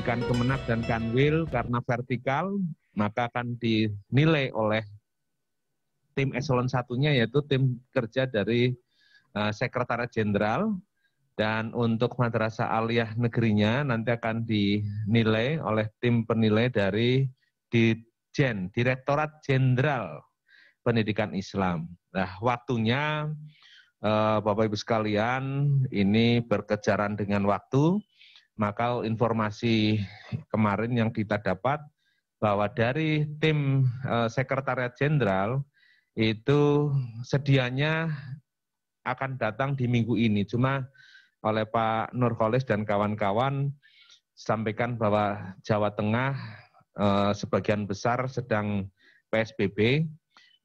pendidikan Kemenak dan Kanwil karena vertikal, maka akan dinilai oleh tim eselon satunya, yaitu tim kerja dari Sekretariat Jenderal. Dan untuk madrasah aliyah negerinya nanti akan dinilai oleh tim penilai dari Ditjen, Direktorat Jenderal Pendidikan Islam. Nah, waktunya Bapak Ibu sekalian, ini berkejaran dengan waktu, maka informasi kemarin yang kita dapat bahwa dari tim Sekretariat Jenderal itu sedianya akan datang di minggu ini. Cuma oleh Pak Nurholis dan kawan-kawan sampaikan bahwa Jawa Tengah sebagian besar sedang PSBB,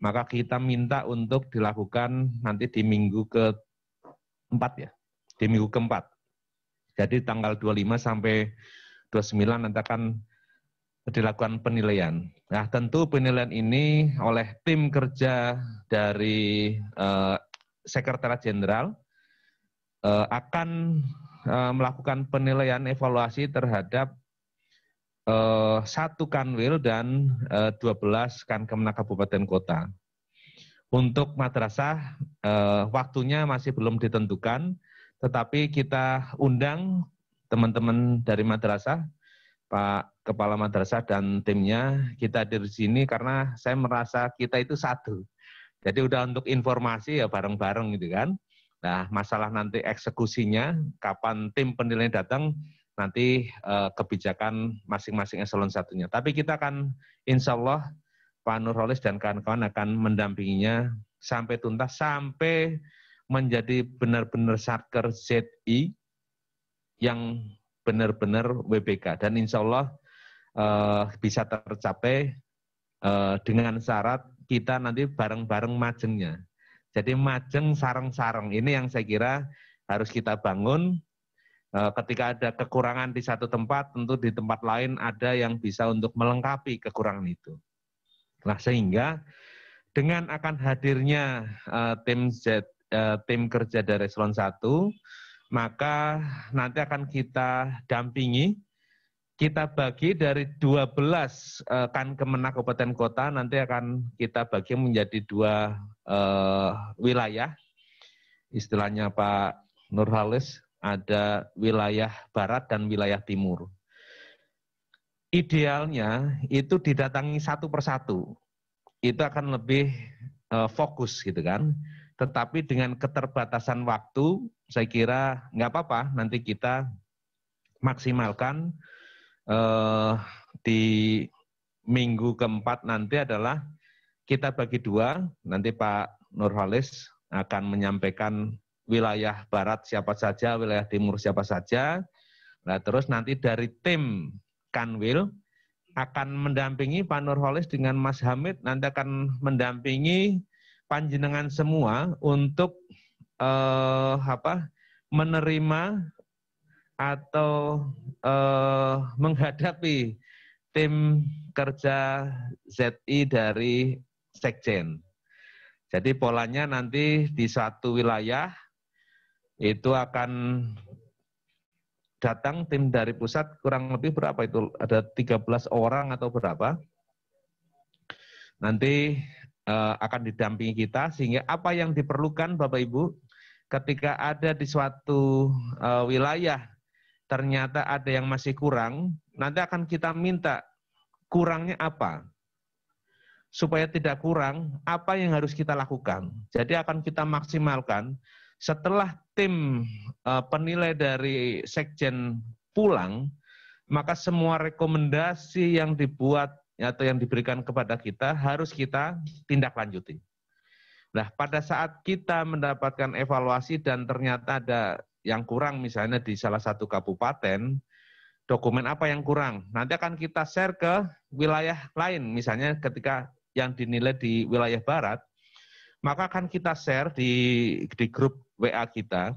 maka kita minta untuk dilakukan nanti di minggu keempat ya, di minggu keempat. Jadi tanggal 25 sampai 29 nanti akan dilakukan penilaian. Nah, tentu penilaian ini oleh tim kerja dari Sekretariat Jenderal akan melakukan penilaian evaluasi terhadap 1 Kanwil dan 12 Kankemenak Kabupaten Kota. Untuk madrasah waktunya masih belum ditentukan, tetapi kita undang teman-teman dari madrasah, Pak Kepala Madrasah dan timnya, kita hadir di sini karena saya merasa kita itu satu. Jadi udah untuk informasi ya bareng-bareng gitu kan. Nah, masalah nanti eksekusinya, kapan tim penilai datang, nanti kebijakan masing-masing eselon satunya. Tapi kita akan insya Allah Pak Nurholis dan kawan-kawan akan mendampinginya sampai tuntas, sampai menjadi benar-benar Satker ZI yang benar-benar WBK. Dan insya Allah bisa tercapai dengan syarat kita nanti bareng-bareng majengnya. Jadi majeng sareng-sareng ini yang saya kira harus kita bangun. Ketika ada kekurangan di satu tempat, tentu di tempat lain ada yang bisa untuk melengkapi kekurangan itu. Nah, sehingga dengan akan hadirnya tim kerja dari eselon 1, maka nanti akan kita dampingi, kita bagi dari 12 Kankemenak Kabupaten Kota, nanti akan kita bagi menjadi 2 wilayah. Istilahnya Pak Nurholis, ada wilayah barat dan wilayah timur. Idealnya itu didatangi satu persatu, itu akan lebih fokus gitu kan. Tetapi dengan keterbatasan waktu, saya kira nggak apa-apa, nanti kita maksimalkan di minggu keempat nanti adalah kita bagi 2, nanti Pak Nurholis akan menyampaikan wilayah barat siapa saja, wilayah timur siapa saja. Nah, terus nanti dari tim Kanwil akan mendampingi Pak Nurholis dengan Mas Hamid, nanti akan mendampingi panjenengan semua untuk menerima atau menghadapi tim kerja ZI dari Sekjen. Jadi polanya nanti di satu wilayah itu akan datang tim dari pusat kurang lebih berapa itu? Ada 13 orang atau berapa? Nanti akan didampingi kita, sehingga apa yang diperlukan Bapak Ibu ketika ada di suatu wilayah ternyata ada yang masih kurang, nanti akan kita minta kurangnya apa? Supaya tidak kurang, apa yang harus kita lakukan? Jadi akan kita maksimalkan setelah tim penilai dari Sekjen pulang, maka semua rekomendasi yang dibuat atau yang diberikan kepada kita harus kita tindak lanjuti. Nah, pada saat kita mendapatkan evaluasi dan ternyata ada yang kurang, misalnya di salah satu kabupaten, dokumen apa yang kurang, nanti akan kita share ke wilayah lain, misalnya ketika yang dinilai di wilayah barat, maka akan kita share di grup WA kita,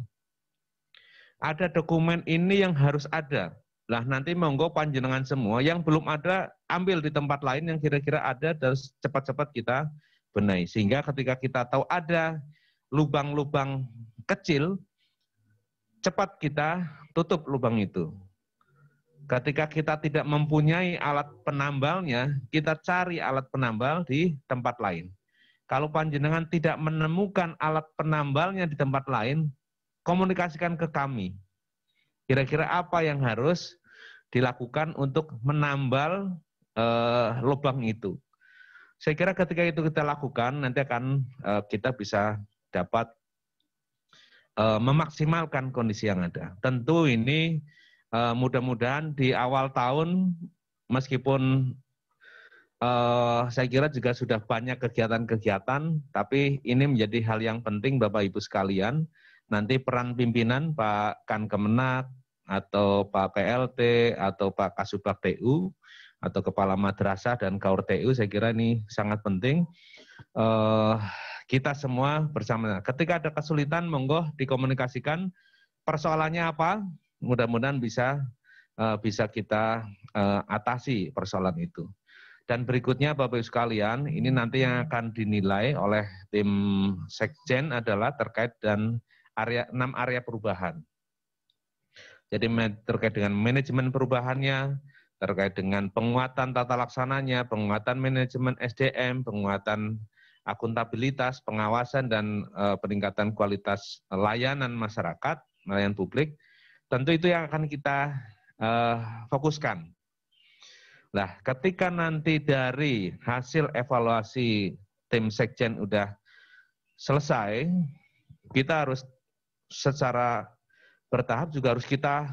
ada dokumen ini yang harus ada. Lah nanti monggo panjenengan semua, yang belum ada, ambil di tempat lain yang kira-kira ada, dan cepat-cepat kita benahi. Sehingga ketika kita tahu ada lubang-lubang kecil, cepat kita tutup lubang itu. ketika kita tidak mempunyai alat penambalnya, kita cari alat penambal di tempat lain. Kalau panjenengan tidak menemukan alat penambalnya di tempat lain, komunikasikan ke kami. Kira-kira apa yang harus dilakukan untuk menambal lubang itu. Saya kira ketika itu kita lakukan, nanti akan kita bisa dapat memaksimalkan kondisi yang ada. Tentu ini mudah-mudahan di awal tahun, meskipun saya kira juga sudah banyak kegiatan-kegiatan, tapi ini menjadi hal yang penting Bapak Ibu sekalian. Nanti peran pimpinan Pak Kankemenak, atau Pak PLT, atau Pak Kasubag TU, atau Kepala Madrasah dan Kaur TU, saya kira ini sangat penting. Kita semua bersama. Ketika ada kesulitan, monggo dikomunikasikan persoalannya apa. Mudah-mudahan bisa kita atasi persoalan itu. Dan berikutnya Bapak Ibu sekalian, ini nanti yang akan dinilai oleh tim Sekjen adalah terkait dan 6 area perubahan. Jadi terkait dengan manajemen perubahannya, terkait dengan penguatan tata laksananya, penguatan manajemen SDM, penguatan akuntabilitas, pengawasan, dan peningkatan kualitas layanan masyarakat, layanan publik, tentu itu yang akan kita fokuskan. Nah, ketika nanti dari hasil evaluasi tim Sekjen udah selesai, kita harus secara bertahap juga harus kita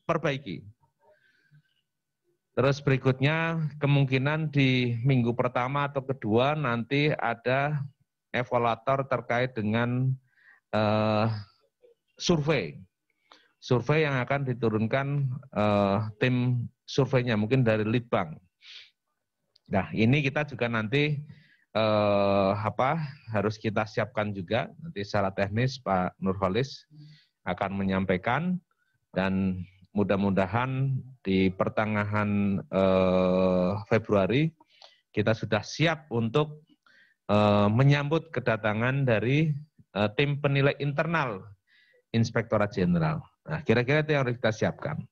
perbaiki. Terus berikutnya kemungkinan di minggu pertama atau kedua nanti ada evaluator terkait dengan survei. Survei yang akan diturunkan tim surveinya mungkin dari Litbang. Nah, ini kita juga nanti harus kita siapkan juga. Nanti secara teknis Pak Nurholis akan menyampaikan, dan mudah-mudahan di pertengahan Februari kita sudah siap untuk menyambut kedatangan dari tim penilai internal Inspektorat Jenderal. Nah, kira-kira itu yang harus kita siapkan.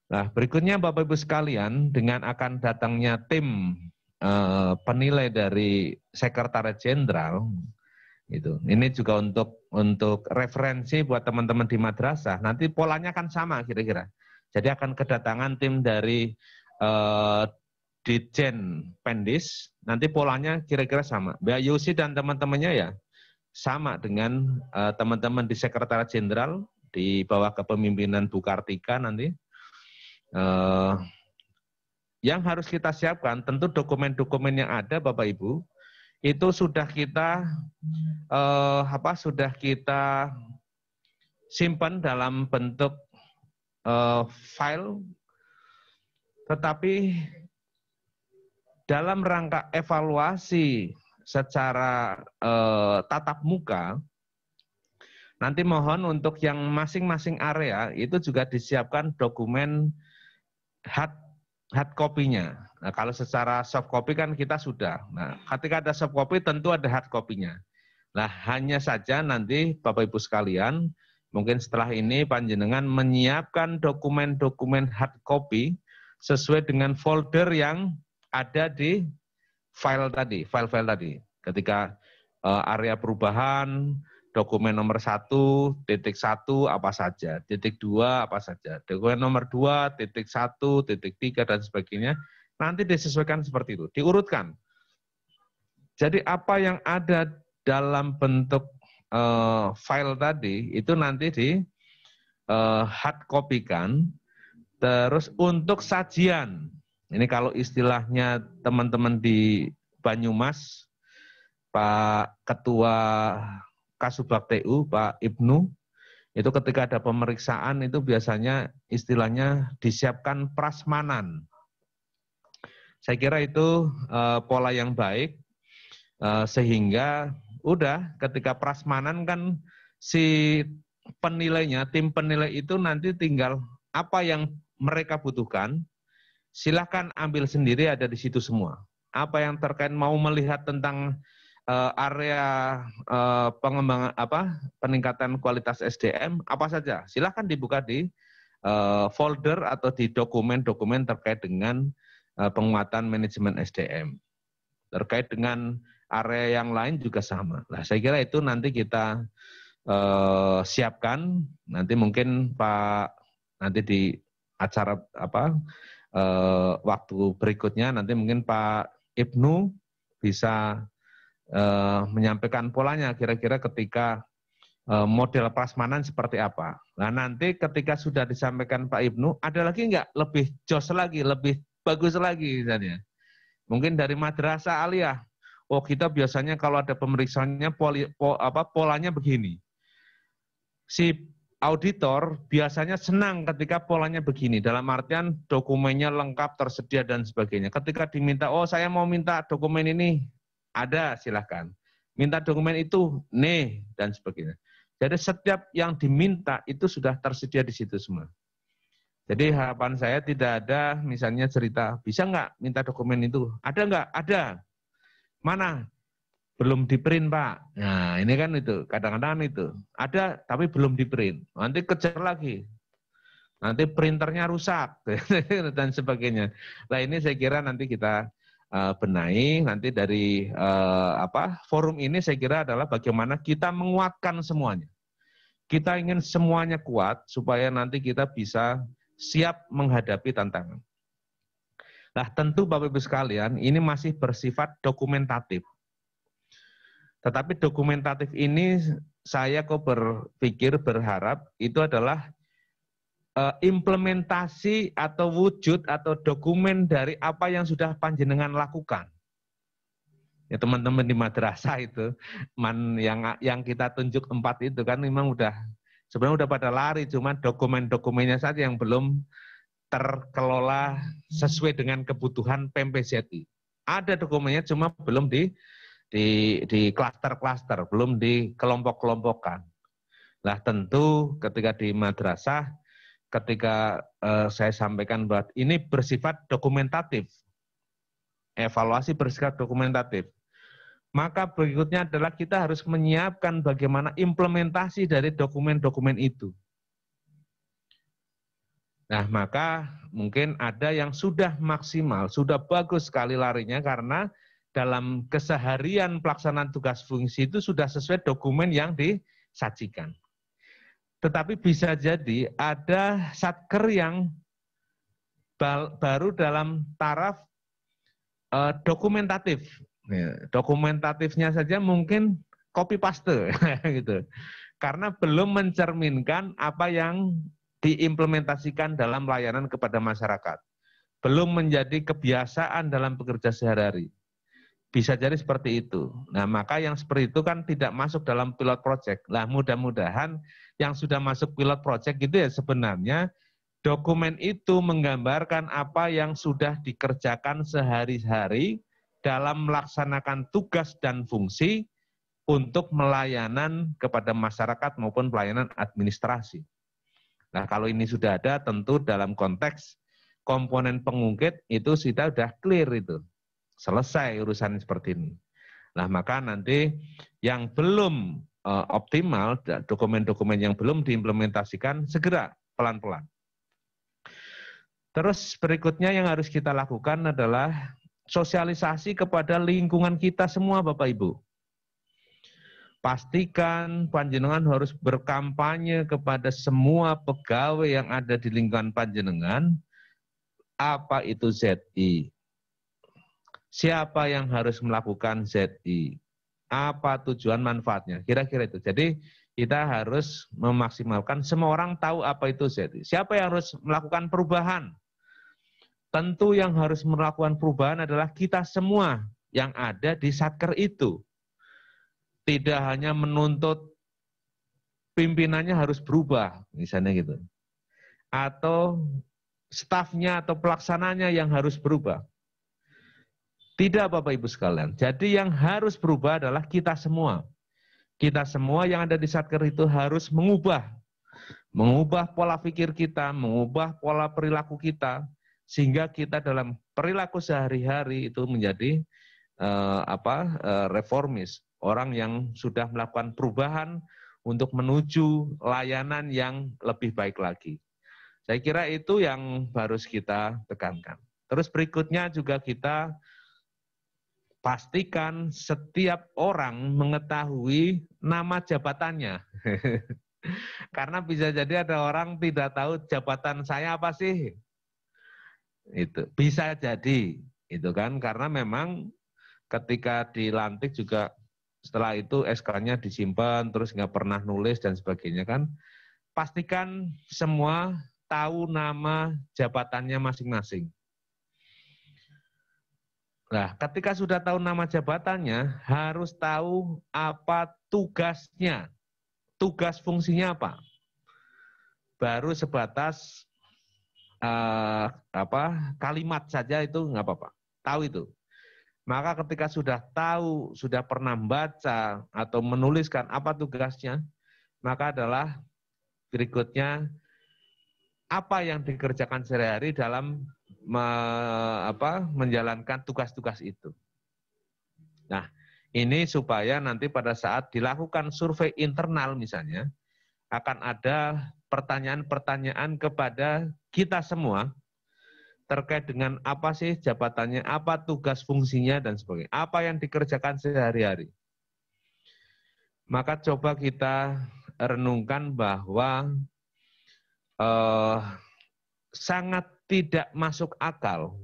Nah, berikutnya Bapak Ibu sekalian, dengan akan datangnya tim penilai dari Sekretariat Jenderal, itu. Ini juga untuk referensi buat teman-teman di madrasah. Nanti polanya kan sama kira-kira. Jadi akan kedatangan tim dari Ditjen Pendis, nanti polanya kira-kira sama. Mbak Yusi dan teman-temannya ya sama dengan teman-teman di Sekretariat Jenderal di bawah kepemimpinan Bu Kartika nanti. Yang harus kita siapkan tentu dokumen-dokumen yang ada Bapak Ibu itu sudah kita simpan dalam bentuk file, tetapi dalam rangka evaluasi secara tatap muka, nanti mohon untuk yang masing-masing area itu juga disiapkan dokumen hard copy-nya. Nah, kalau secara soft copy kan kita sudah. Nah, ketika ada soft copy tentu ada hard copy-nya. Nah, hanya saja nanti Bapak Ibu sekalian, mungkin setelah ini panjenengan menyiapkan dokumen-dokumen hard copy sesuai dengan folder yang ada di file tadi. Ketika area perubahan, dokumen nomor 1, titik 1 apa saja, titik 2 apa saja, dokumen nomor 2, titik 1, titik 3 dan sebagainya, nanti disesuaikan seperti itu, diurutkan. Jadi apa yang ada dalam bentuk file tadi itu nanti di hard copy-kan. Terus untuk sajian, ini kalau istilahnya teman-teman di Banyumas, Pak Ketua Kasubag TU, Pak Ibnu, itu ketika ada pemeriksaan itu biasanya istilahnya disiapkan prasmanan. Saya kira itu pola yang baik, sehingga udah ketika prasmanan kan si penilainya, tim penilai itu nanti tinggal apa yang mereka butuhkan, silahkan ambil sendiri, ada di situ semua. Apa yang terkait mau melihat tentang area pengembangan peningkatan kualitas SDM apa saja, silahkan dibuka di folder atau di dokumen-dokumen terkait dengan penguatan manajemen SDM. Terkait dengan area yang lain juga sama. Nah, saya kira itu nanti kita siapkan, nanti mungkin Pak, nanti di acara waktu berikutnya nanti mungkin Pak Ibnu bisa menyampaikan polanya kira-kira ketika model prasmanan seperti apa. Nah nanti ketika sudah disampaikan Pak Ibnu, ada lagi enggak lebih jos lagi, lebih bagus lagi misalnya. Mungkin dari madrasah aliyah, oh kita biasanya kalau ada pemeriksaannya polanya begini. Si auditor biasanya senang ketika polanya begini, dalam artian dokumennya lengkap, tersedia dan sebagainya. Ketika diminta, oh saya mau minta dokumen ini, ada silahkan. Minta dokumen itu, nih, dan sebagainya. Jadi setiap yang diminta itu sudah tersedia di situ semua. Jadi harapan saya tidak ada misalnya cerita, bisa nggak minta dokumen itu? Ada nggak? Ada. Mana? Belum di print Pak. Nah ini kan itu, kadang-kadang itu. Ada tapi belum di print. Nanti kejar lagi. Nanti printernya rusak dan sebagainya. Nah ini saya kira nanti kita benahi, nanti dari forum ini saya kira adalah bagaimana kita menguatkan semuanya. Kita ingin semuanya kuat supaya nanti kita bisa siap menghadapi tantangan. Nah tentu Bapak Ibu sekalian ini masih bersifat dokumentatif. Tetapi dokumentatif ini saya kok berharap itu adalah implementasi atau wujud atau dokumen dari apa yang sudah panjenengan lakukan. Ya teman-teman di madrasah itu, yang kita tunjuk 4 itu kan memang sebenarnya udah pada lari, cuma dokumen-dokumennya saja yang belum terkelola sesuai dengan kebutuhan PMPZI. Ada dokumennya cuma belum di klaster-klaster, belum di kelompok-kelompokkan. Nah tentu ketika di madrasah, ketika saya sampaikan bahwa ini bersifat dokumentatif, evaluasi bersifat dokumentatif, maka berikutnya adalah kita harus menyiapkan bagaimana implementasi dari dokumen-dokumen itu. Nah, maka mungkin ada yang sudah maksimal, sudah bagus sekali larinya karena dalam keseharian pelaksanaan tugas fungsi itu sudah sesuai dokumen yang disajikan. Tetapi bisa jadi ada satker yang baru dalam taraf dokumentatif. Dokumentatifnya saja mungkin copy paste gitu. Karena belum mencerminkan apa yang diimplementasikan dalam layanan kepada masyarakat. Belum menjadi kebiasaan dalam bekerja sehari-hari. Bisa jadi seperti itu. Nah, maka yang seperti itu kan tidak masuk dalam pilot project. Nah, mudah-mudahan yang sudah masuk pilot project itu ya sebenarnya dokumen itu menggambarkan apa yang sudah dikerjakan sehari-hari dalam melaksanakan tugas dan fungsi untuk melayanan kepada masyarakat maupun pelayanan administrasi. Nah, kalau ini sudah ada, tentu dalam konteks komponen pengungkit itu sudah clear itu. Selesai urusan seperti ini. Nah, maka nanti yang belum optimal, dokumen-dokumen yang belum diimplementasikan, segera pelan-pelan. Terus berikutnya yang harus kita lakukan adalah sosialisasi kepada lingkungan kita semua Bapak Ibu. Pastikan panjenengan harus berkampanye kepada semua pegawai yang ada di lingkungan panjenengan, apa itu ZI. Siapa yang harus melakukan ZI? Apa tujuan manfaatnya? Kira-kira itu. Jadi kita harus memaksimalkan semua orang tahu apa itu ZI. Siapa yang harus melakukan perubahan? Tentu yang harus melakukan perubahan adalah kita semua yang ada di satker itu. Tidak hanya menuntut pimpinannya harus berubah, misalnya gitu. Atau stafnya atau pelaksananya yang harus berubah. Tidak Bapak Ibu sekalian. Jadi yang harus berubah adalah kita semua. Kita semua yang ada di satker itu harus mengubah pola pikir kita, mengubah pola perilaku kita, sehingga kita dalam perilaku sehari-hari itu menjadi reformis, orang yang sudah melakukan perubahan untuk menuju layanan yang lebih baik lagi. Saya kira itu yang harus kita tekankan. Terus berikutnya juga kita pastikan setiap orang mengetahui nama jabatannya. Karena bisa jadi ada orang tidak tahu jabatan saya apa sih. Itu bisa jadi, itu kan, karena memang ketika dilantik juga setelah itu SK-nya disimpan terus nggak pernah nulis dan sebagainya kan. Pastikan semua tahu nama jabatannya masing-masing. Nah, ketika sudah tahu nama jabatannya, harus tahu apa tugasnya, tugas fungsinya apa. Baru sebatas kalimat saja itu nggak apa-apa. Tahu itu. Maka ketika sudah tahu, sudah pernah membaca atau menuliskan apa tugasnya, maka adalah berikutnya apa yang dikerjakan sehari-hari dalam menjalankan tugas-tugas itu. Nah, ini supaya nanti pada saat dilakukan survei internal misalnya, akan ada pertanyaan-pertanyaan kepada kita semua terkait dengan apa sih jabatannya, apa tugas fungsinya, dan sebagainya. Apa yang dikerjakan sehari-hari. Maka coba kita renungkan bahwa sangat tidak masuk akal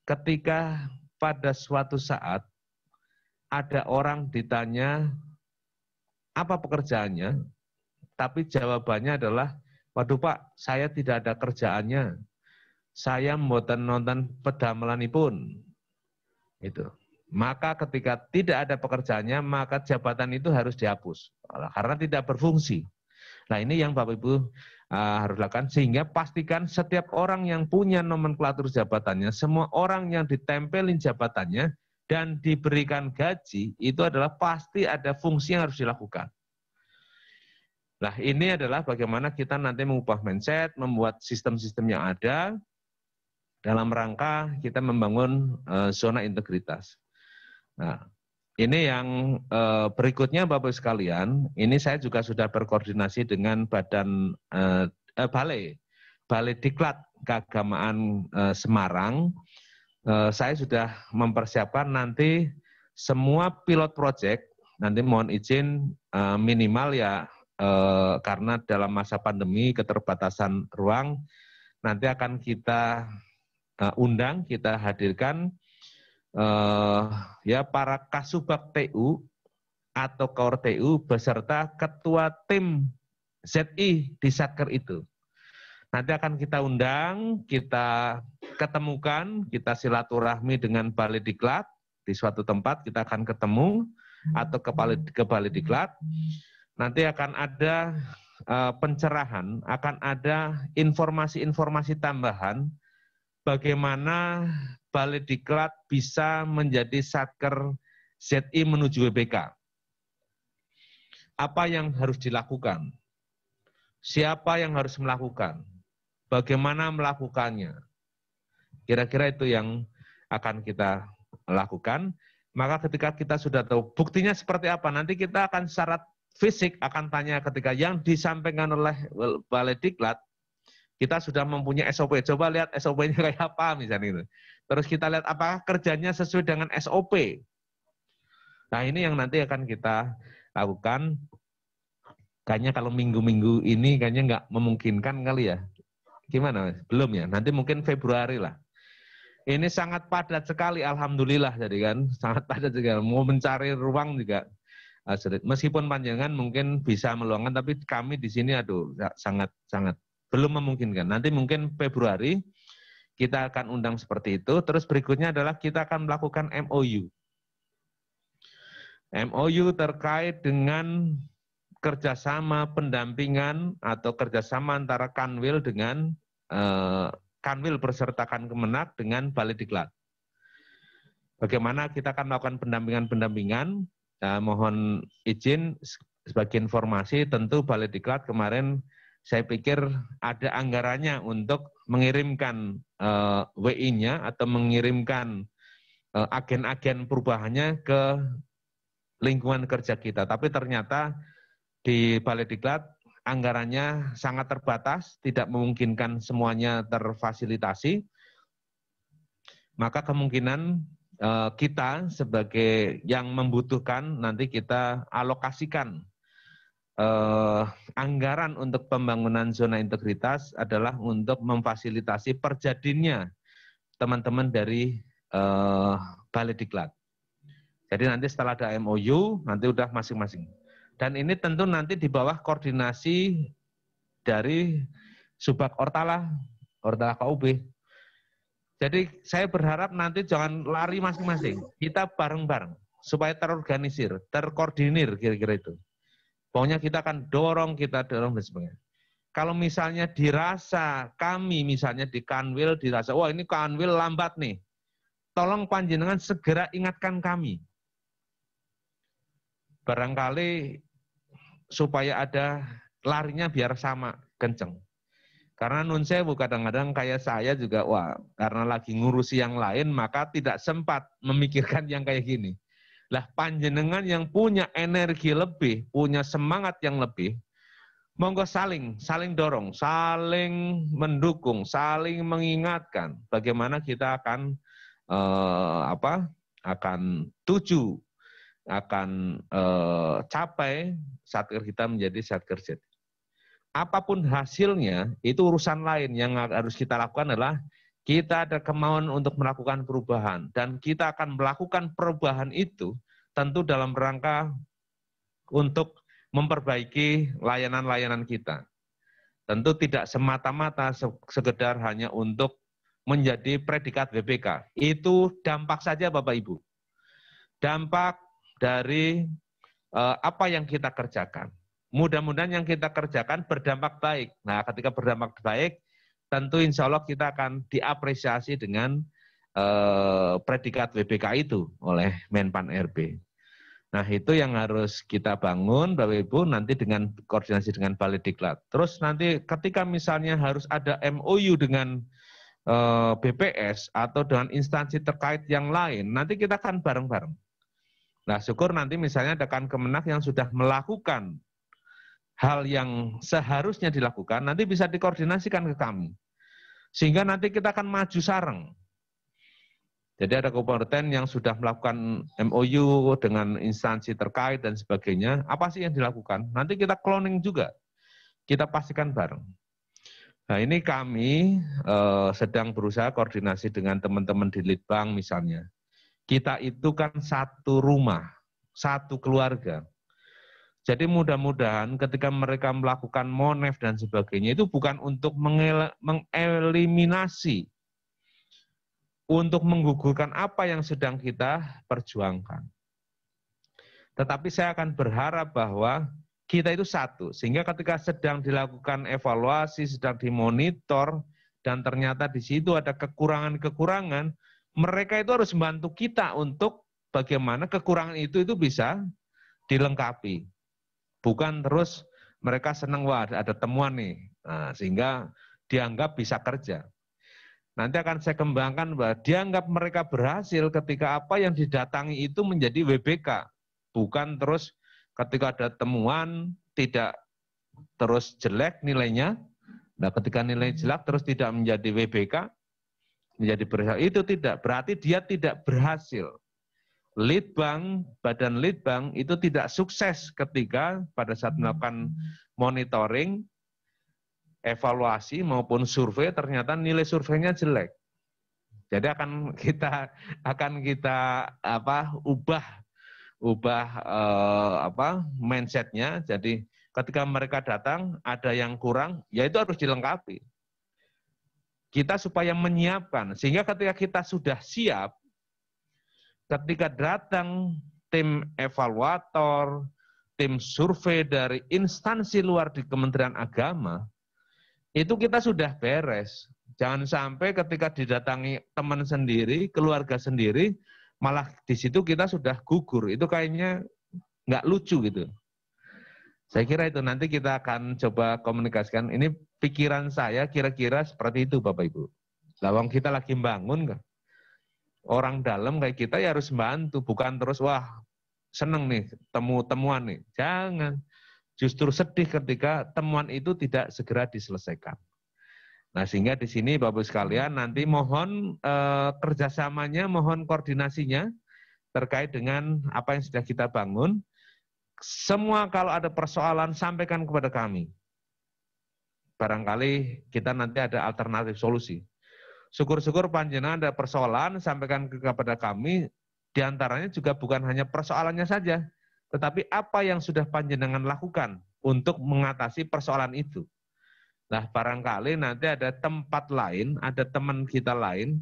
ketika pada suatu saat ada orang ditanya apa pekerjaannya, tapi jawabannya adalah, waduh Pak, saya tidak ada kerjaannya, saya mboten nonton pedamelanipun. Itu. Maka ketika tidak ada pekerjaannya, maka jabatan itu harus dihapus karena tidak berfungsi. Nah, ini yang Bapak Ibu harus lakukan, sehingga pastikan setiap orang yang punya nomenklatur jabatannya, semua orang yang ditempelin jabatannya dan diberikan gaji, itu adalah pasti ada fungsi yang harus dilakukan. Nah, ini adalah bagaimana kita nanti mengubah mindset, membuat sistem-sistem yang ada dalam rangka kita membangun zona integritas. Nah, ini yang berikutnya Bapak Ibu sekalian, ini saya juga sudah berkoordinasi dengan Badan Balai Diklat Keagamaan Semarang. Saya sudah mempersiapkan nanti semua pilot project, nanti mohon izin minimal ya, karena dalam masa pandemi keterbatasan ruang, nanti akan kita undang, kita hadirkan ya para Kasubag TU atau Kor TU beserta ketua tim ZI di Satker itu. Nanti akan kita undang, kita ketemukan, kita silaturahmi dengan Balai Diklat di suatu tempat, kita akan ketemu atau ke Balai Diklat. Nanti akan ada pencerahan, akan ada informasi-informasi tambahan bagaimana Balai Diklat bisa menjadi Satker ZI menuju WBK. Apa yang harus dilakukan? Siapa yang harus melakukan? Bagaimana melakukannya? Kira-kira itu yang akan kita lakukan. Maka ketika kita sudah tahu buktinya seperti apa, nanti kita akan syarat fisik akan tanya ketika yang disampaikan oleh Balai Diklat, kita sudah mempunyai SOP. Coba lihat SOP-nya kayak apa misalnya itu. Terus kita lihat apakah kerjanya sesuai dengan SOP. Nah, ini yang nanti akan kita lakukan. Kayaknya kalau minggu-minggu ini kayaknya nggak memungkinkan kali ya. Gimana Mas? Belum ya? Nanti mungkin Februari lah. Ini sangat padat sekali, alhamdulillah jadi kan. Sangat padat juga. Mau mencari ruang juga sulit. Meskipun panjangan mungkin bisa meluangkan, tapi kami di sini sangat belum memungkinkan. Nanti mungkin Februari kita akan undang seperti itu. Terus berikutnya adalah kita akan melakukan MOU. MOU terkait dengan kerjasama pendampingan atau kerjasama antara Kanwil dengan Kanwil bersertakan Kemenak dengan Balai Diklat. Bagaimana kita akan melakukan pendampingan-pendampingan, mohon izin sebagai informasi, tentu Balai Diklat kemarin saya pikir ada anggarannya untuk mengirimkan WI-nya atau mengirimkan agen-agen perubahannya ke lingkungan kerja kita. Tapi ternyata di Balai Diklat anggarannya sangat terbatas, tidak memungkinkan semuanya terfasilitasi, maka kemungkinan kita sebagai yang membutuhkan nanti kita alokasikan anggaran untuk pembangunan zona integritas adalah untuk memfasilitasi perjadinya teman-teman dari Balediklat. Jadi nanti setelah ada MOU, nanti udah masing-masing. Dan ini tentu nanti di bawah koordinasi dari Subak Ortala KUB. Jadi saya berharap nanti jangan lari masing-masing, kita bareng-bareng supaya terorganisir, terkoordinir kira-kira itu. Pokoknya kita akan dorong dan sebagainya. Kalau misalnya dirasa kami misalnya di Kanwil dirasa, wah ini Kanwil lambat nih, tolong panjenengan segera ingatkan kami. Barangkali supaya ada larinya biar sama, kenceng. Karena nun sewu kadang-kadang kayak saya juga, wah karena lagi ngurusi yang lain, maka tidak sempat memikirkan yang kayak gini. Lah panjenengan yang punya energi lebih, punya semangat yang lebih, monggo saling dorong, saling mendukung, saling mengingatkan bagaimana kita akan capai Satker kita menjadi Satker Z. Apapun hasilnya, itu urusan lain. Yang harus kita lakukan adalah kita ada kemauan untuk melakukan perubahan. Dan kita akan melakukan perubahan itu tentu dalam rangka untuk memperbaiki layanan-layanan kita. Tentu tidak semata-mata sekedar hanya untuk menjadi predikat WBK. Itu dampak saja Bapak Ibu. Dampak dari apa yang kita kerjakan. Mudah-mudahan yang kita kerjakan berdampak baik. Nah, ketika berdampak baik, tentu insya Allah kita akan diapresiasi dengan predikat WBK itu oleh Menpan RB. Nah, itu yang harus kita bangun, Bapak Ibu, nanti dengan koordinasi dengan Balediklat. Terus nanti ketika misalnya harus ada MOU dengan BPS atau dengan instansi terkait yang lain, nanti kita akan bareng-bareng. Nah, syukur nanti misalnya ada Kemenak yang sudah melakukan hal yang seharusnya dilakukan, nanti bisa dikoordinasikan ke kami. Sehingga nanti kita akan maju sareng. Jadi ada kabupaten yang sudah melakukan MOU dengan instansi terkait dan sebagainya, apa sih yang dilakukan? Nanti kita cloning juga, kita pastikan bareng. Nah ini kami sedang berusaha koordinasi dengan teman-teman di Litbang misalnya. Kita itu kan satu rumah, satu keluarga. Jadi mudah-mudahan ketika mereka melakukan monef dan sebagainya itu bukan untuk mengeliminasi, untuk menggugurkan apa yang sedang kita perjuangkan. Tetapi saya akan berharap bahwa kita itu satu, sehingga ketika sedang dilakukan evaluasi, sedang dimonitor, dan ternyata di situ ada kekurangan-kekurangan, mereka itu harus membantu kita untuk bagaimana kekurangan itu bisa dilengkapi. Bukan terus mereka senang, wah ada temuan nih, nah, sehingga dianggap bisa kerja. Nanti akan saya kembangkan bahwa dianggap mereka berhasil ketika apa yang didatangi itu menjadi WBK. Bukan terus ketika ada temuan tidak terus jelek nilainya, nah ketika nilai jelek terus tidak menjadi WBK, menjadi berhasil, itu tidak, berarti dia tidak berhasil. Litbang, badan Litbang itu tidak sukses ketika pada saat melakukan monitoring, evaluasi maupun survei ternyata nilai surveinya jelek. Jadi akan kita ubah mindsetnya. Jadi ketika mereka datang ada yang kurang, ya itu harus dilengkapi. Kita supaya menyiapkan sehingga ketika kita sudah siap, ketika datang tim evaluator, tim survei dari instansi luar di Kementerian Agama, itu kita sudah beres. Jangan sampai ketika didatangi teman sendiri, keluarga sendiri, malah di situ kita sudah gugur. Itu kayaknya nggak lucu gitu. Saya kira itu nanti kita akan coba komunikasikan. Ini pikiran saya kira-kira seperti itu Bapak Ibu. Lawang kita lagi bangun kan. Orang dalam kayak kita ya harus bantu, bukan terus wah seneng nih temuan nih. Jangan. justru sedih ketika temuan itu tidak segera diselesaikan. Nah, sehingga di sini Bapak Ibu sekalian nanti mohon kerjasamanya, mohon koordinasinya terkait dengan apa yang sudah kita bangun. Semua kalau ada persoalan sampaikan kepada kami. Barangkali kita nanti ada alternatif solusi. Syukur-syukur panjenengan ada persoalan sampaikan kepada kami, diantaranya juga bukan hanya persoalannya saja, tetapi apa yang sudah panjenengan lakukan untuk mengatasi persoalan itu. Nah, barangkali nanti ada tempat lain, ada teman kita lain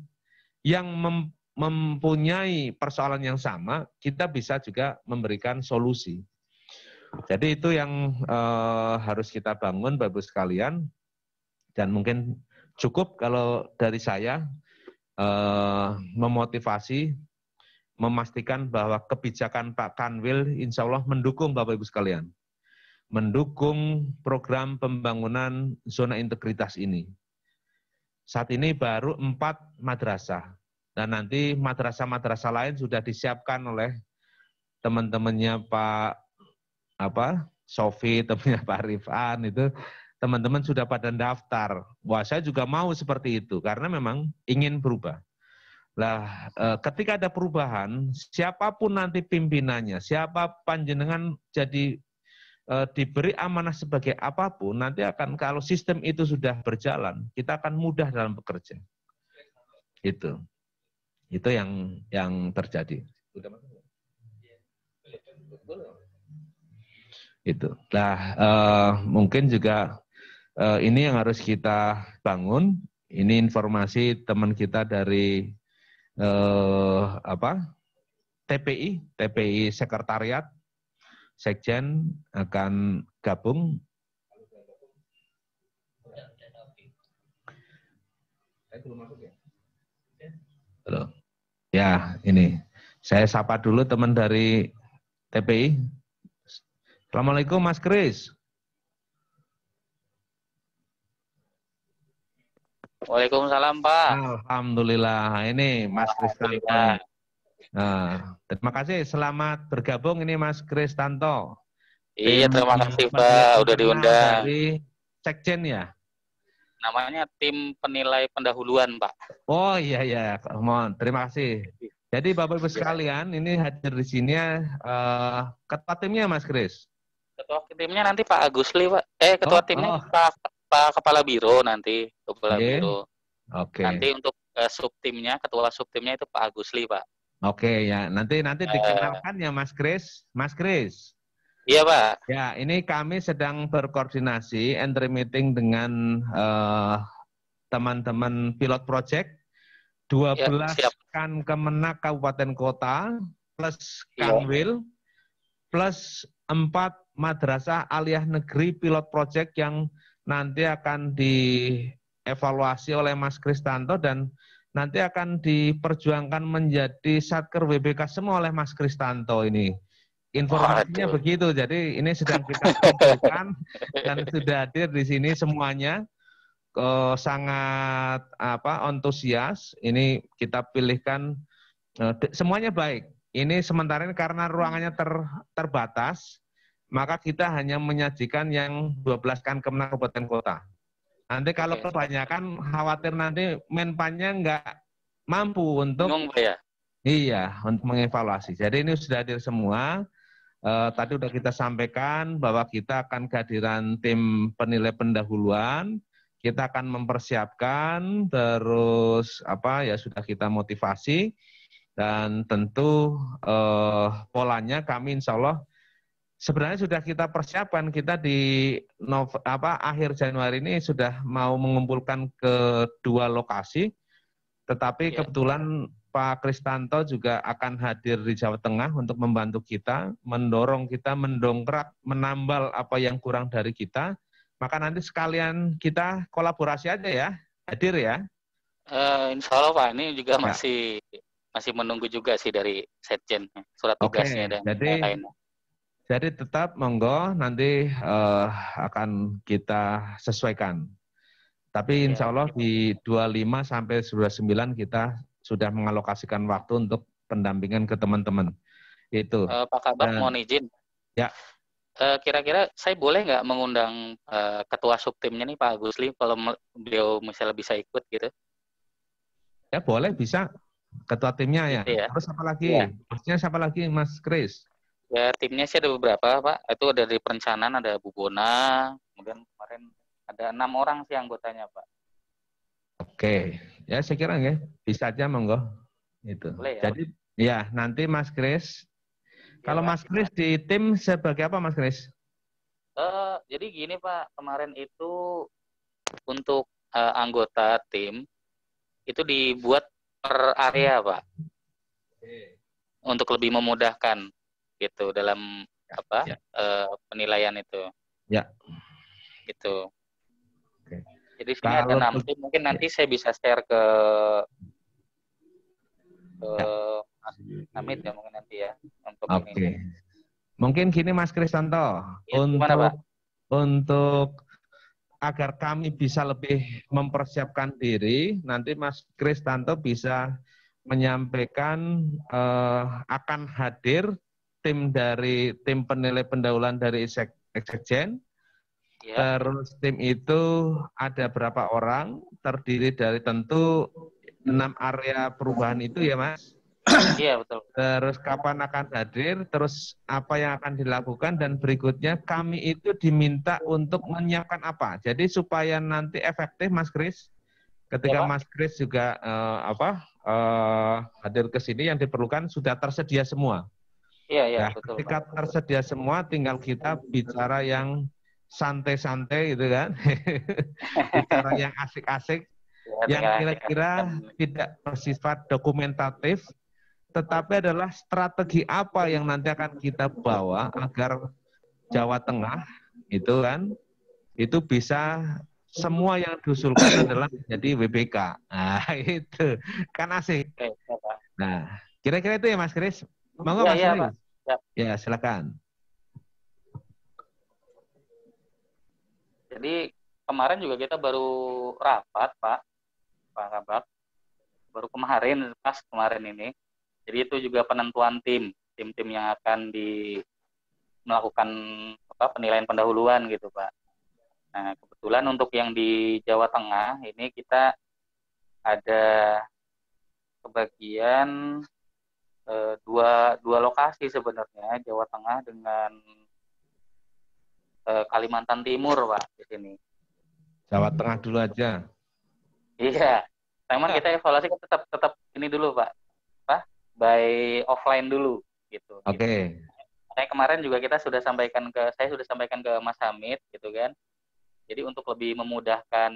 yang mempunyai persoalan yang sama, kita bisa juga memberikan solusi. Jadi itu yang harus kita bangun, Bapak-Ibu sekalian, dan mungkin cukup kalau dari saya memotivasi, memastikan bahwa kebijakan Pak Kanwil insya Allah mendukung Bapak-Ibu sekalian. Mendukung program pembangunan zona integritas ini. Saat ini baru 4 madrasah, dan nanti madrasah-madrasah lain sudah disiapkan oleh teman-temannya Pak Sofi, temannya Pak Rifan, itu teman-teman sudah pada daftar. Wah, saya juga mau seperti itu, karena memang ingin berubah. Lah, ketika ada perubahan, siapapun nanti pimpinannya, siapa panjenengan jadi diberi amanah sebagai apapun, nanti akan kalau sistem itu sudah berjalan, kita akan mudah dalam bekerja. Itu yang terjadi. Itu. Nah, mungkin juga ini yang harus kita bangun. Ini informasi teman kita dari TPI Sekretariat. Sekjen akan gabung. Halo. Ya, ini. Saya sapa dulu teman dari TPI. Assalamualaikum Mas Kris. Waalaikumsalam Pak. Alhamdulillah. Ini Mas Kristanto. Nah, terima kasih, selamat bergabung ini Mas Kristanto. Iya, terima kasih Pak, udah diundang. Dari Sekjen ya? Namanya tim penilai pendahuluan Pak. Oh iya, mohon terima kasih. Jadi Bapak Ibu sekalian, ini hadir di sini ketua timnya Mas Kris. Ketua timnya nanti Pak Agusli Pak. Ketua timnya Pak Kepala Biro nanti, Kepala Biro. Oke. Nanti untuk subtimnya, ketua subtimnya itu Pak Agusli Pak. Oke ya, nanti dikenalkan ya Mas Kris. Mas Kris. Iya Pak. Ya, ini kami sedang berkoordinasi entry meeting dengan teman-teman pilot project 12 ya, kan Kemenak Kabupaten Kota plus Kanwil plus 4 madrasah aliyah negeri pilot project yang nanti akan dievaluasi oleh Mas Kristanto dan nanti akan diperjuangkan menjadi Satker WBK semua oleh Mas Kristanto ini. Informasinya begitu, jadi ini sedang kita kumpulkan dan sudah hadir di sini semuanya. Sangat antusias. Ini kita pilihkan semuanya baik. Ini sementara ini karena ruangannya terbatas, maka kita hanya menyajikan yang 12 kan Kemenak Kabupaten Kota. Nanti kalau kebanyakan khawatir nanti menpannya nggak mampu untuk untuk mengevaluasi. Jadi ini sudah hadir semua. Tadi sudah kita sampaikan bahwa kita akan kehadiran tim penilai pendahuluan. Kita akan mempersiapkan terus sudah kita motivasi dan tentu polanya kami insya Allah sebenarnya sudah kita persiapkan. Kita di akhir Januari ini sudah mau mengumpulkan ke 2 lokasi, tetapi kebetulan Pak Kristanto juga akan hadir di Jawa Tengah untuk membantu kita, mendorong kita, mendongkrak, menambal apa yang kurang dari kita. Maka nanti sekalian kita kolaborasi aja ya, hadir ya. Insya Allah Pak, ini juga masih menunggu juga sih dari Sekjen surat tugasnya dan lainnya. Jadi tetap monggo nanti akan kita sesuaikan. Tapi insya Allah di 25 sampai 29 kita sudah mengalokasikan waktu untuk pendampingan ke teman-teman. Itu. Pak Kabak mohon izin. Ya. kira-kira saya boleh nggak mengundang ketua subtimnya nih Pak Agusli kalau beliau misalnya bisa ikut gitu? Ya boleh, bisa. Ketua timnya ya. Gitu ya. Terus apa lagi? Iya. Maksudnya siapa lagi, Mas Kris? Ya timnya sih ada beberapa Pak. Itu ada dari perencanaan ada Bu Bona, kemudian kemarin ada 6 orang sih anggotanya Pak. Oke, ya saya kira ya bisa aja monggo. Itu. Boleh ya? Jadi ya nanti Mas Kris. Ya, Kalau Pak. Mas Kris di tim sebagai apa Mas Kris? Jadi gini Pak, kemarin itu untuk anggota tim itu dibuat per area Pak, untuk lebih memudahkan gitu dalam Ya. penilaian itu. Ya. Gitu. Oke. Jadi sini ada 6 tim, mungkin nanti saya bisa share ke Mas Hamid ya mungkin nanti ya untuk ini. Mungkin gini Mas Kristanto, Ya, gimana, Pak? Untuk agar kami bisa lebih mempersiapkan diri, nanti Mas Kristanto bisa menyampaikan akan hadir tim dari tim penilai pendahuluan dari Eksekjen. Ya. Terus tim itu ada berapa orang, terdiri dari tentu 6 area perubahan itu ya Mas? Iya betul. Terus kapan akan hadir, terus apa yang akan dilakukan, dan berikutnya kami itu diminta untuk menyiapkan apa. Jadi supaya nanti efektif Mas Kris, ketika ya, Mas Kris juga hadir ke sini, yang diperlukan sudah tersedia semua. Iya, nah, betul. Ketika Pak tersedia semua, tinggal kita bicara yang santai-santai gitu kan, bicara yang asik-asik, ya, yang kira-kira tidak bersifat dokumentatif, tetapi adalah strategi apa yang nanti akan kita bawa agar Jawa Tengah itu kan, itu bisa semua yang diusulkan adalah menjadi WBK. Nah, itu kan asik. Nah, kira-kira itu ya Mas Kris. Monggo Mas Kris. Ya, silakan. Jadi kemarin juga kita baru rapat, Pak Kabak. Baru kemarin, pas kemarin ini. Jadi itu juga penentuan tim yang akan melakukan penilaian pendahuluan gitu Pak. Nah kebetulan untuk yang di Jawa Tengah ini kita ada kebagian dua lokasi sebenarnya, Jawa Tengah dengan Kalimantan Timur Pak di sini. Jawa Tengah dulu aja. Iya, memang kita evaluasi kan tetap ini dulu Pak. By offline dulu gitu. Oke. Kayak kemarin juga saya sudah sampaikan ke Mas Hamid gitu kan. Jadi untuk lebih memudahkan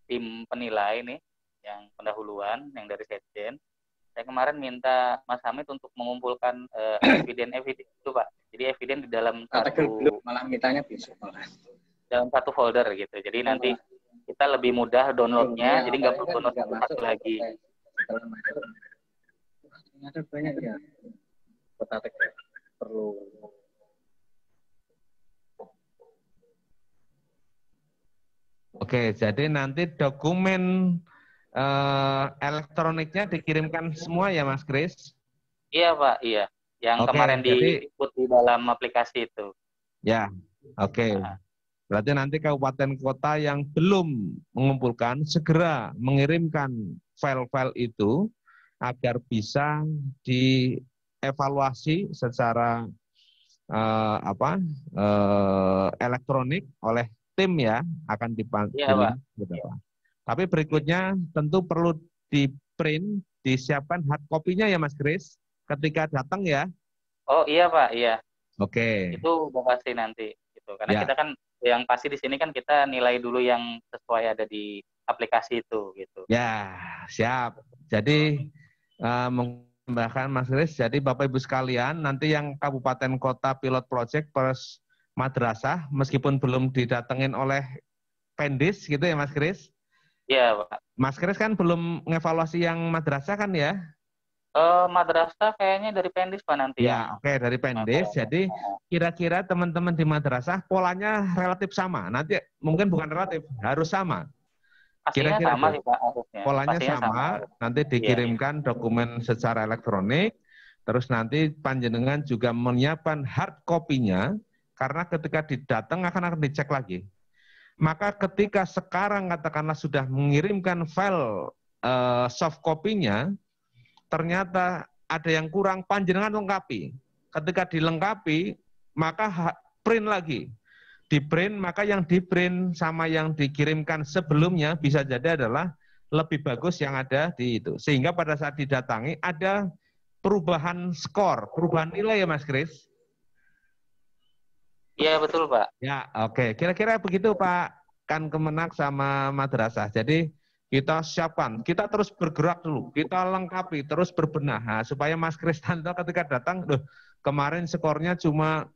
tim penilai nih yang pendahuluan yang dari Setjen, saya kemarin minta Mas Hamid untuk mengumpulkan eviden itu Pak. Jadi eviden di dalam malah mintanya besok malah. Dalam satu folder gitu. Jadi nanti kita lebih mudah downloadnya, jadi nggak perlu download satu lagi. Ada banyak ya kota perlu. Oke, jadi nanti dokumen elektroniknya dikirimkan semua ya Mas Kris? Iya Pak, iya. Yang kemarin diikut di dalam aplikasi itu. Ya, oke. Berarti nanti kabupaten kota yang belum mengumpulkan segera mengirimkan file-file itu agar bisa dievaluasi secara elektronik oleh tim ya, akan dipanggil. Ya, tapi berikutnya tentu perlu di-print, disiapkan hard copy-nya ya Mas Kris ketika datang ya. Oh iya Pak, iya. Oke. Itu pasti nanti gitu. Karena kita kan yang pasti di sini kan kita nilai dulu yang sesuai ada di aplikasi itu gitu. Ya, siap. Jadi menambahkan Mas Kris, jadi Bapak Ibu sekalian, nanti yang kabupaten kota pilot project plus madrasah, meskipun belum didatengin oleh Pendis gitu ya Mas Kris? Iya Pak. Mas Kris kan belum ngevaluasi yang madrasah kan ya? Madrasah kayaknya dari Pendis Pak nanti ya. Oke, dari Pendis. Jadi kira-kira teman-teman di madrasah polanya relatif sama. Nanti mungkin bukan relatif, harus sama. Kira-kira sama sih Pak. Polanya sama, nanti dikirimkan dokumen secara elektronik, terus nanti panjenengan juga menyiapkan hard copy-nya Karena ketika didatang akan dicek lagi. Maka ketika sekarang katakanlah sudah mengirimkan file soft copy-nya, ternyata ada yang kurang, panjenengan lengkapi. Ketika dilengkapi, maka print lagi. Di print, maka yang di print sama yang dikirimkan sebelumnya bisa jadi adalah lebih bagus yang ada di itu. Sehingga pada saat didatangi ada perubahan skor, perubahan nilai ya Mas Kris? Iya betul Pak. Ya, oke. Kira-kira begitu Pak Kan Kemenak sama Madrasah. Jadi kita siapkan, kita terus bergerak dulu, kita lengkapi, terus berbenah. Nah, supaya Mas Kristanto ketika datang, kemarin skornya cuma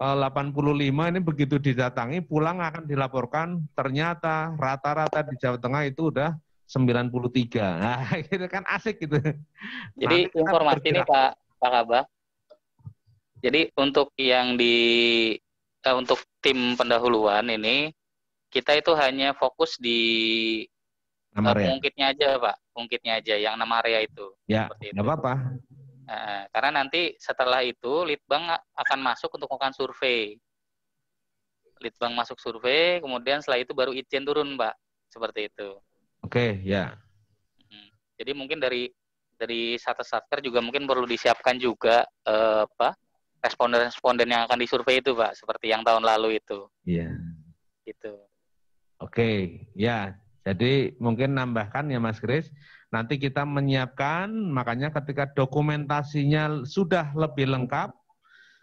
85, ini begitu didatangi, pulang akan dilaporkan, ternyata rata-rata di Jawa Tengah itu udah 93. Nah, itu kan asik gitu. Jadi informasi ini Pak Kabak. Jadi untuk yang untuk tim pendahuluan ini, kita itu hanya fokus di pengungkitnya aja Pak, pengungkitnya aja yang 6 area itu. Ya, nggak apa-apa. Karena nanti setelah itu Litbang akan masuk untuk melakukan survei. Litbang masuk survei, kemudian setelah itu baru Itjen turun Pak, seperti itu. Oke, ya. Jadi mungkin dari Satker juga mungkin perlu disiapkan juga responden-responden yang akan disurvei itu Pak, seperti yang tahun lalu itu. Iya. Gitu. Oke, ya. Jadi mungkin nambahkan ya Mas Kris, nanti kita menyiapkan, makanya ketika dokumentasinya sudah lebih lengkap,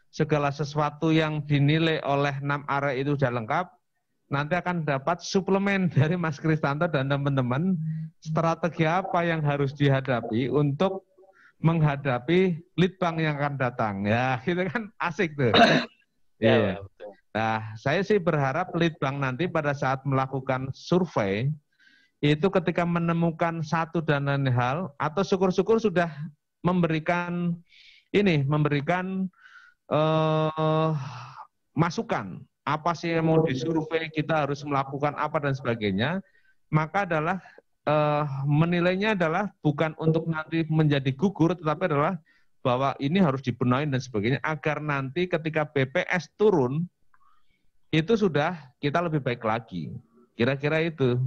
segala sesuatu yang dinilai oleh 6 area itu sudah lengkap, nanti akan dapat suplemen dari Mas Kristanto dan teman-teman, strategi apa yang harus dihadapi untuk menghadapi Litbang yang akan datang. Ya, itu kan asik tuh. Iya. Nah, saya sih berharap Litbang nanti pada saat melakukan survei, itu ketika menemukan satu dan lain hal, atau syukur-syukur sudah memberikan masukan, apa sih yang mau disurvei, kita harus melakukan apa dan sebagainya, maka adalah menilainya adalah bukan untuk nanti menjadi gugur, tetapi adalah bahwa ini harus dibenahi dan sebagainya, agar nanti ketika BPS turun, itu sudah kita lebih baik lagi. Kira-kira itu.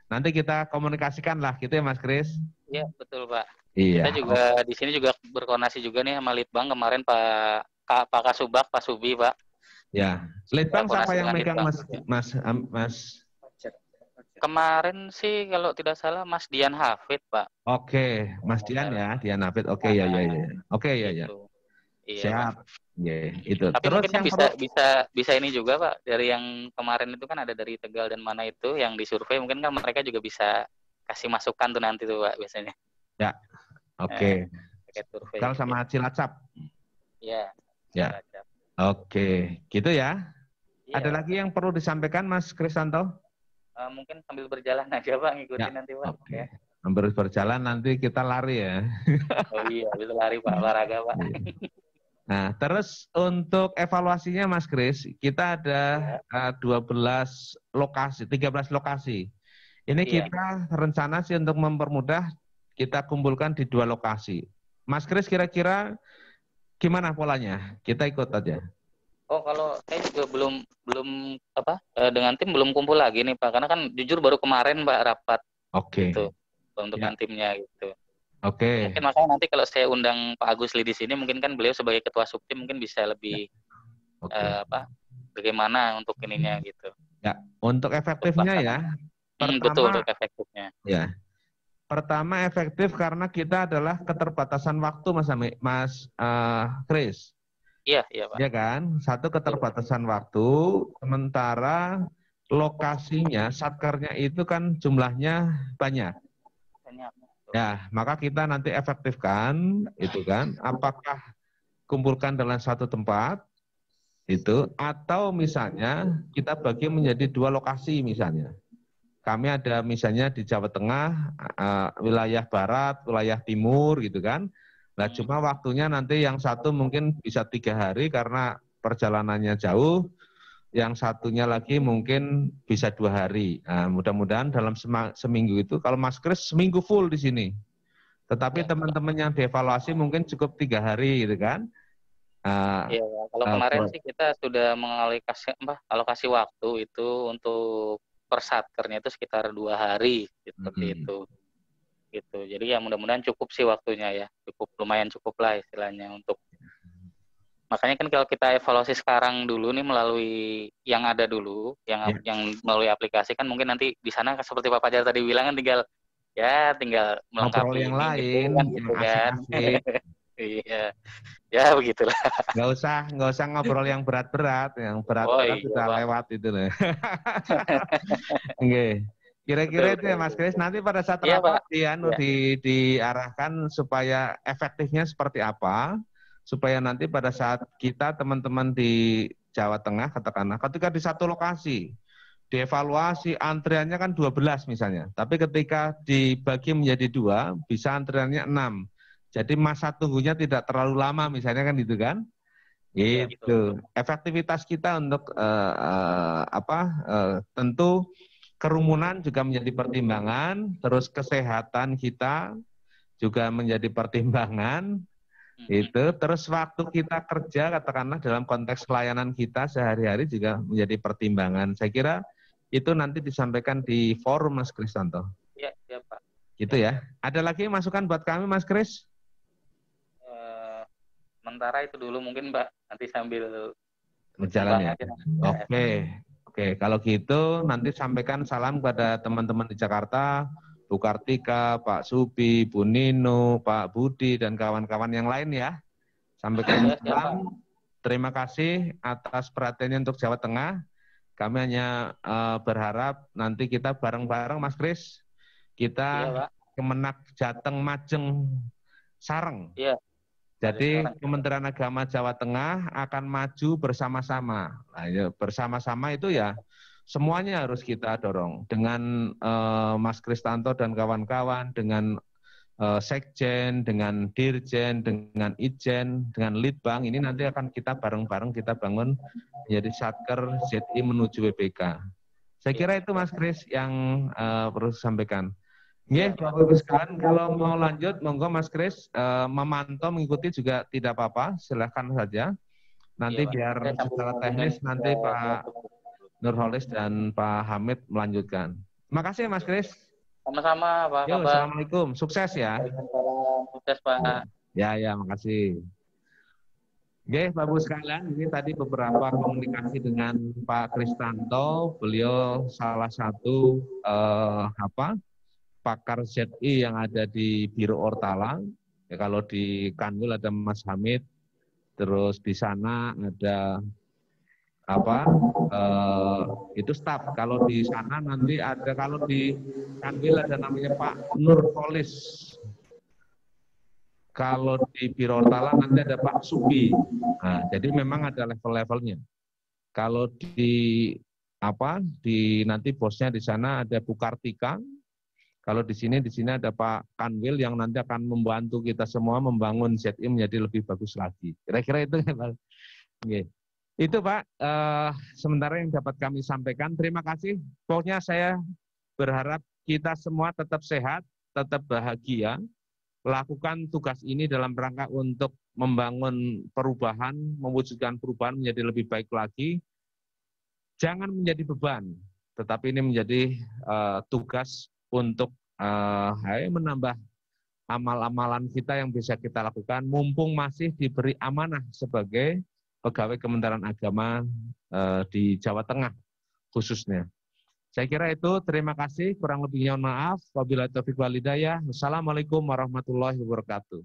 Nanti kita komunikasikan lah gitu ya Mas Kris. Iya, betul Pak. Iya. Kita juga di sini juga berkoordinasi juga nih sama Litbang kemarin Pak Kasubag, Pak Subi Pak. Ya. Litbang siapa yang megang Mas? Kemarin sih kalau tidak salah Mas Dian Hafid Pak. Oke, Mas Dian ya, Dian Hafid. Oke, ya. Oke, ya. Iya, siap. Ya, itu. Tapi terus mungkin bisa ini juga Pak, dari yang kemarin itu kan ada dari Tegal dan mana itu yang disurvei, mungkin kan mereka juga bisa kasih masukan tuh nanti tuh Pak biasanya. Ya. Oke. Tegal sama Cilacap. Iya. Ya. Oke, gitu ya. Iya. Ada lagi yang perlu disampaikan Mas Kristanto? Mungkin sambil berjalan aja Pak, ngikutin nanti Pak. Oke. Sambil berjalan nanti kita lari ya. Oh iya, bisa lari Pak, olahraga Pak. Nah, terus untuk evaluasinya Mas Kris, kita ada 13 lokasi. Ini kita rencana sih untuk mempermudah, kita kumpulkan di 2 lokasi. Mas Kris kira-kira gimana polanya? Kita ikut aja. Oh, kalau saya juga belum dengan tim belum kumpul lagi nih Pak, karena kan jujur baru kemarin Pak rapat. Oke. Gitu, untuk timnya gitu. Oke. Mungkin makanya nanti kalau saya undang Pak Agus Li di sini, mungkin kan beliau sebagai ketua subtim mungkin bisa lebih bagaimana untuk ininya gitu. Ya, untuk efektifnya ya. Betul, untuk efektifnya. Ya. Pertama efektif karena kita adalah keterbatasan waktu Mas Kris. Iya Pak. Ya kan? Satu keterbatasan waktu, sementara lokasinya, satkernya itu kan jumlahnya banyak. Ya, maka kita nanti efektifkan itu kan, apakah kumpulkan dalam satu tempat itu, atau misalnya kita bagi menjadi 2 lokasi misalnya. Kami ada misalnya di Jawa Tengah, wilayah Barat, wilayah Timur gitu kan. Nah cuma waktunya nanti yang satu mungkin bisa 3 hari karena perjalanannya jauh, yang satunya lagi mungkin bisa 2 hari. Nah, mudah-mudahan dalam seminggu itu, kalau Mas Kris seminggu full di sini. Tetapi teman-teman yang dievaluasi mungkin cukup 3 hari gitu kan. Iya, kalau kemarin sih kita sudah alokasi waktu itu untuk per satkernya itu sekitar 2 hari seperti itu. Gitu. Jadi ya mudah-mudahan cukup sih waktunya ya. Lumayan cukup lah istilahnya untuk. Makanya kan kalau kita evaluasi sekarang dulu nih melalui yang ada dulu, yang melalui aplikasi kan mungkin nanti di sana seperti Pak Fajar tadi bilang kan tinggal melengkapi ngobrol yang lain, gitu yang kan. asik-asik. Iya. Ya begitulah. Nggak usah ngobrol yang berat-berat, yang berat-berat sudah lewat itu loh. Oke. Kira-kira itu ya Mas Kris, nanti pada saat rapat diarahkan supaya efektifnya seperti apa, supaya nanti pada saat kita teman-teman di Jawa Tengah katakanlah, ketika di satu lokasi, dievaluasi antriannya kan 12 misalnya, tapi ketika dibagi menjadi 2, bisa antriannya 6. Jadi masa tunggunya tidak terlalu lama misalnya kan gitu kan? Itu efektivitas kita untuk tentu kerumunan juga menjadi pertimbangan, terus kesehatan kita juga menjadi pertimbangan. Itu terus waktu kita kerja katakanlah dalam konteks pelayanan kita sehari-hari juga menjadi pertimbangan. Saya kira itu nanti disampaikan di forum Mas Kristanto. Iya, Pak. Gitu ya. Ada lagi masukan buat kami Mas Kris? Sementara itu dulu mungkin Mbak, nanti sambil berjalan ya. Oke, kalau gitu nanti sampaikan salam kepada teman-teman di Jakarta, Bu Kartika, Pak Subi, Bu Nino, Pak Budi dan kawan-kawan yang lain ya. Sampaikan salam. Terima kasih atas perhatiannya untuk Jawa Tengah. Kami hanya berharap nanti kita bareng-bareng Mas Kris, kita Kemenak Jateng Majeng Sareng. Iya. Jadi Kementerian Agama Jawa Tengah akan maju bersama-sama. Nah, ya, bersama-sama itu ya semuanya harus kita dorong. Dengan Mas Kristanto dan kawan-kawan, dengan Sekjen, dengan Dirjen, dengan Ijen, dengan Litbang, ini nanti akan kita bareng-bareng kita bangun menjadi Satker ZI menuju WBK. Saya kira itu Mas Kris yang perlu disampaikan. Ya, Bapak Ibu sekalian, kalau mau lanjut, monggo Mas Kris memantau, mengikuti juga tidak apa-apa, silahkan saja. Nanti biar secara teknis nanti Pak Nurholis dan Pak Hamid melanjutkan. Terima kasih Mas Kris. Sama-sama Pak. Assalamualaikum, sukses ya. Sukses Pak. Ya, makasih. Oke, Bapak Ibu sekalian, ini tadi beberapa komunikasi dengan Pak Kristanto. Beliau salah satu pakar ZI yang ada di Biro Ortala. Ya, kalau di Kanwil ada Mas Hamid, terus di sana ada itu staf. Kalau di sana nanti ada, kalau di Kanwil ada namanya Pak Nurholis. Kalau di Biro Ortala nanti ada Pak Subi. Nah, jadi memang ada level-levelnya. Kalau di nanti bosnya di sana ada Bu Kartika. Kalau di sini ada Pak Kanwil yang nanti akan membantu kita semua membangun ZI menjadi lebih bagus lagi. Kira-kira itu ya Pak. Oke. Itu Pak, sementara yang dapat kami sampaikan. Terima kasih. Pokoknya saya berharap kita semua tetap sehat, tetap bahagia, lakukan tugas ini dalam rangka untuk membangun perubahan, mewujudkan perubahan menjadi lebih baik lagi. Jangan menjadi beban, tetapi ini menjadi tugas untuk menambah amal-amalan kita yang bisa kita lakukan, mumpung masih diberi amanah sebagai pegawai Kementerian Agama di Jawa Tengah khususnya. Saya kira itu, terima kasih, kurang lebihnya maaf. Wabillahi taufiq wal hidayah. Wassalamualaikum warahmatullahi wabarakatuh.